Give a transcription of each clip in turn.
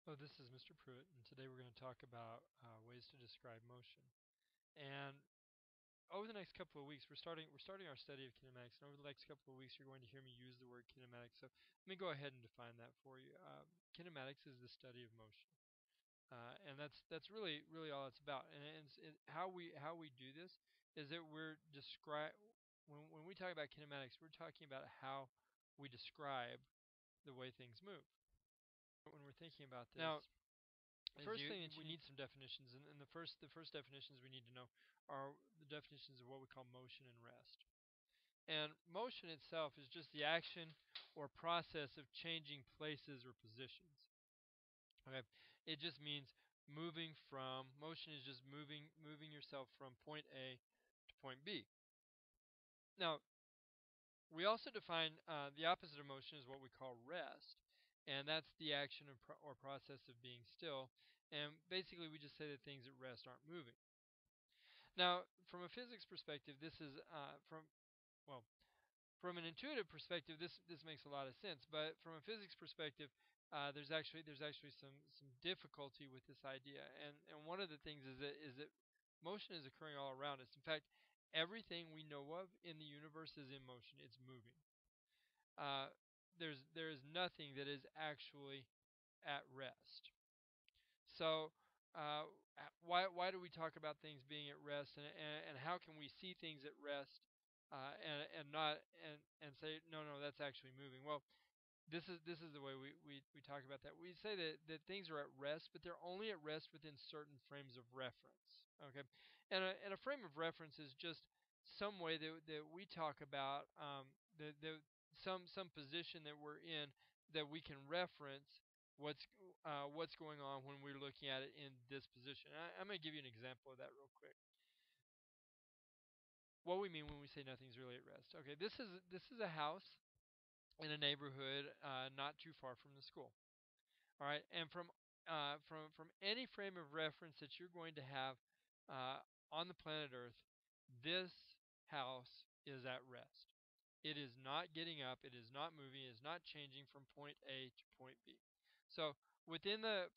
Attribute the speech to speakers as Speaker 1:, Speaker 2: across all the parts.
Speaker 1: Oh, this is Mr. Pruitt, and today we're going to talk about ways to describe motion. And over the next couple of weeks, we're starting our study of kinematics, and over the next couple of weeks, you're going to hear me use the word kinematics. So let me go ahead and define that for you. Kinematics is the study of motion, and that's really all it's about. And how we do this is that we're describe when we talk about kinematics, we're talking about how we describe the way things move. When we're thinking about this,
Speaker 2: Now,
Speaker 1: the
Speaker 2: is
Speaker 1: first
Speaker 2: you
Speaker 1: thing that
Speaker 2: we
Speaker 1: you
Speaker 2: need
Speaker 1: need some definitions, and the first definitions we need to know are the definitions of what we call motion and rest. And motion itself is just the action or process of changing places or positions. Okay, it just means moving from motion is just moving yourself from point A to point B. Now, we also define the opposite of motion is what we call rest, and that's the action or process of being still. And basically, we just say that things at rest aren't moving. Now, from a physics perspective, this is well, from an intuitive perspective, this makes a lot of sense. But from a physics perspective, there's actually some difficulty with this idea. And one of the things is that motion is occurring all around us. In fact, everything we know of in the universe is in motion. It's moving. Uh, there is nothing that is actually at rest. So uh, why do we talk about things being at rest, and how can we see things at rest and not and say no, that's actually moving? Well, this is the way we talk about that. We say that things are at rest, but they're only at rest within certain frames of reference. Okay, and a frame of reference is just some way that we talk about some position that we're in that we can reference what's going on when we're looking at it in this position. I'm going to give you an example of that real quick. What we mean when we say nothing's really at rest. Okay, this is a house in a neighborhood not too far from the school. All right, and from any frame of reference that you're going to have uh, on the planet Earth, this house is at rest. It is not getting up. It is not moving. It is not changing from point A to point B. So within the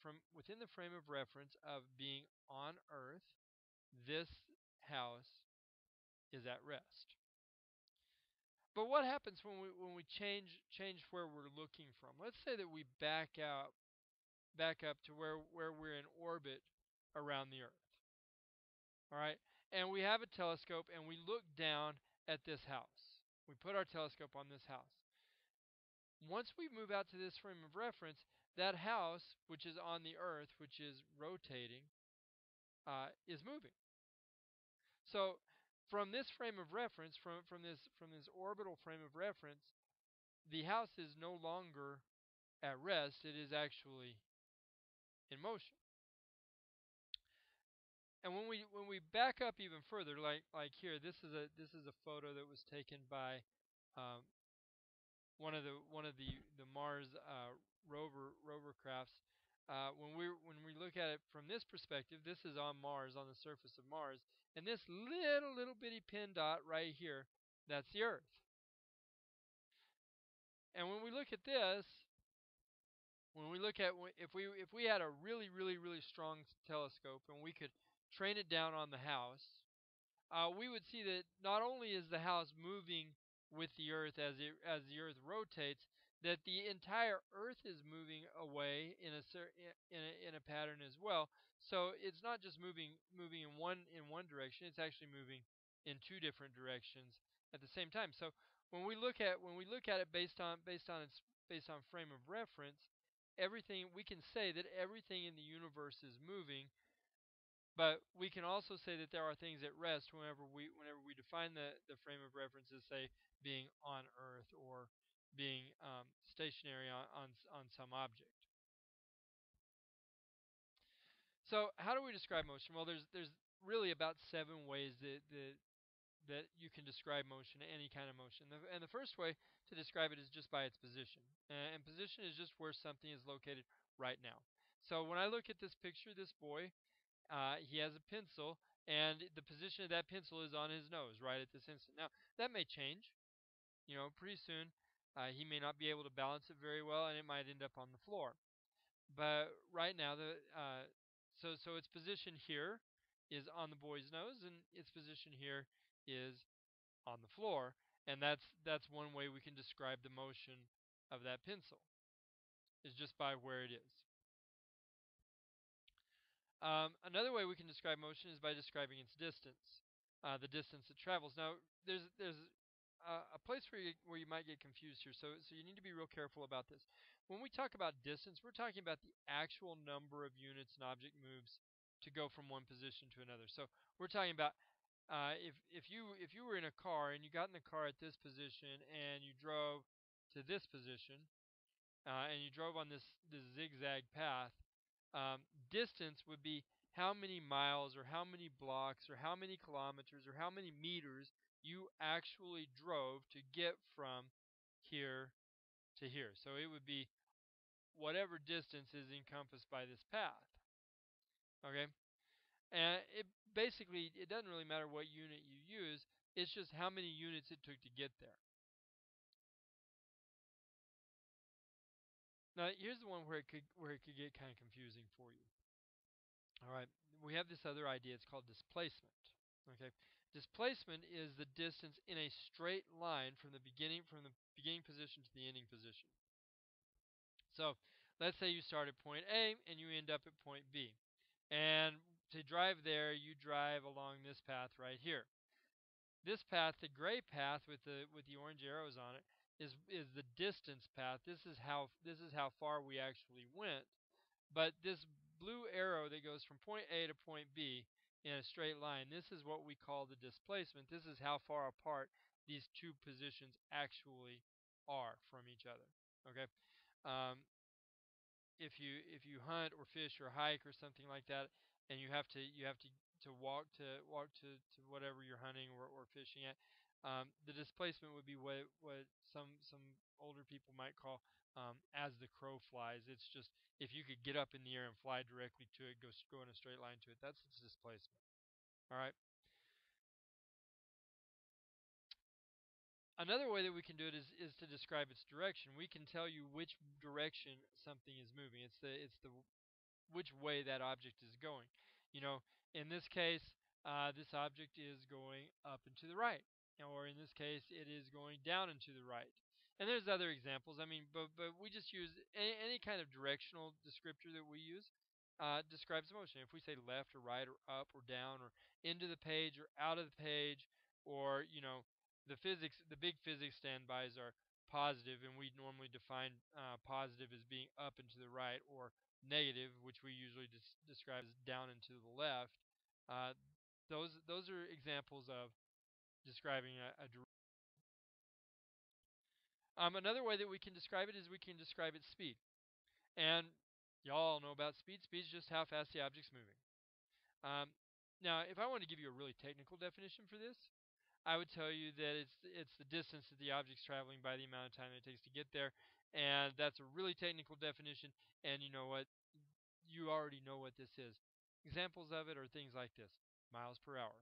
Speaker 1: frame of reference of being on Earth, this house is at rest. But what happens when we change where we're looking from? Let's say that we back up to where we're in orbit around the Earth. All right, and we have a telescope and we look down at this house. We put our telescope on this house. Once we move out to this frame of reference, that house, which is on the Earth, which is rotating, is moving. So from this frame of reference, from this orbital frame of reference, the house is no longer at rest. It is actually in motion. And when we back up even further, like here, this is a photo that was taken by um, one of the Mars rover crafts. When we look at it from this perspective, this is on Mars, on the surface of Mars, and this little bitty pin dot right here, that's the Earth. And when we look at this, when we look at if we had a really strong telescope and we could train it down on the house, we would see that not only is the house moving with the Earth as the Earth rotates, that the entire Earth is moving away in a pattern as well. So it's not just moving in one direction; it's actually moving in two different directions at the same time. So when we look at it based on frame of reference, everything we can say that everything in the universe is moving, but we can also say that there are things at rest whenever we define the frame of reference as, say, being on Earth or being stationary on some object. So how do we describe motion? Well, there's really about 7 ways that you can describe motion, any kind of motion. And the first way to describe it is just by its position. And position is just where something is located right now. So when I look at this picture, this boy, he has a pencil, and the position of that pencil is on his nose right at this instant. Now, that may change. Pretty soon, he may not be able to balance it very well, and it might end up on the floor. But right now, so its position here is on the boy's nose, and its position here is on the floor, and that's one way we can describe the motion of that pencil is just by where it is. Another way we can describe motion is by describing its distance, the distance it travels. Now, there's a place where you might get confused here, so you need to be real careful about this. When we talk about distance, we're talking about the actual number of units an object moves to go from one position to another. So we're talking about if you were in a car and you got in the car at this position and you drove to this position, and you drove on this zigzag path, distance would be how many miles or how many blocks or how many kilometers or how many meters you actually drove to get from here to here. So it would be whatever distance is encompassed by this path. Okay? And it doesn't really matter what unit you use, it's just how many units it took to get there. Now here's the one where it could get kind of confusing for you. All right, we have this other idea. It's called displacement. Okay, displacement is the distance in a straight line from the beginning position to the ending position. So, let's say you start at point A and you end up at point B, and to drive there, you drive along this path right here. This path, the gray path with the orange arrows on it, is the distance path. This is how far we actually went. But this blue arrow that goes from point A to point B in a straight line, this is what we call the displacement. This is how far apart these two positions actually are from each other. Okay. Um, if you hunt or fish or hike or something like that, and you have to walk to whatever you're hunting or fishing at, the displacement would be what some older people might call as the crow flies. It's just if you could get up in the air and fly directly to it, go in a straight line to it. That's its displacement. All right. Another way that we can do it is to describe its direction. We can tell you which direction something is moving. It's the which way that object is going. You know, in this case, this object is going up and to the right, or in this case, it is going down and to the right. And there's other examples. I mean, but we just use any kind of directional descriptor that we use describes motion. If we say left or right or up or down or into the page or out of the page, or the big physics standbys are positive, and we normally define positive as being up and to the right, or negative, which we usually describe as down and to the left. Uh, those are examples of describing a another way that we can describe it is we can describe its speed. And y'all know about speed. Speed is just how fast the object's moving. Um, now, if I want to give you a really technical definition for this, I would tell you that it's the distance that the object's traveling by the amount of time it takes to get there, and that's a really technical definition. And you know what? You already know what this is. Examples of it are things like this: miles per hour.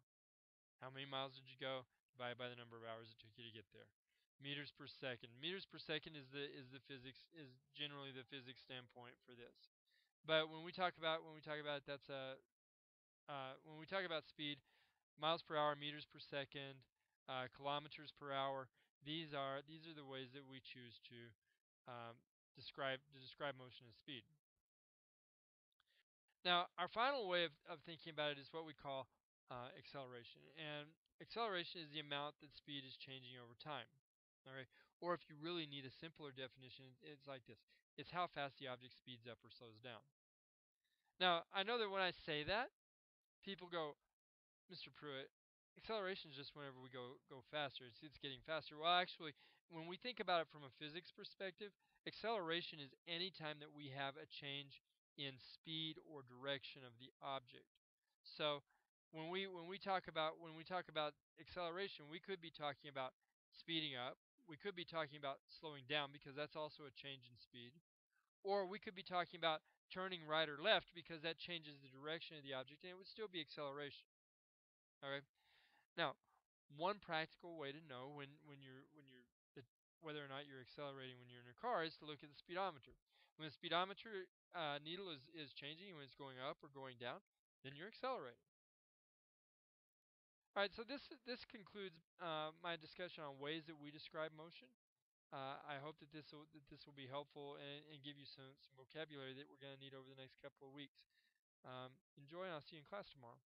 Speaker 1: How many miles did you go? Divided by the number of hours it took you to get there. Meters per second. Meters per second is generally the physics standpoint for this. But when we talk about that's a when we talk about speed, miles per hour, meters per second, kilometers per hour. These are the ways that we choose to describe motion and speed. Now, our final way of thinking about it is what we call acceleration. And acceleration is the amount that speed is changing over time. All right. Or if you really need a simpler definition, it's like this: it's how fast the object speeds up or slows down. Now, I know that when I say that, people go, Mr. Pruitt, acceleration is just whenever we go faster. It's getting faster. Well, actually, when we think about it from a physics perspective, acceleration is any time that we have a change in speed or direction of the object. So when we talk about acceleration, we could be talking about speeding up. We could be talking about slowing down because that's also a change in speed. Or we could be talking about turning right or left because that changes the direction of the object and it would still be acceleration. Okay. Now, one practical way to know whether or not you're accelerating when you're in a car is to look at the speedometer. When the speedometer needle is changing, when it's going up or going down, then you're accelerating. All right, so this concludes my discussion on ways that we describe motion. I hope that this will be helpful and give you some vocabulary that we're going to need over the next couple of weeks. Enjoy, and I'll see you in class tomorrow.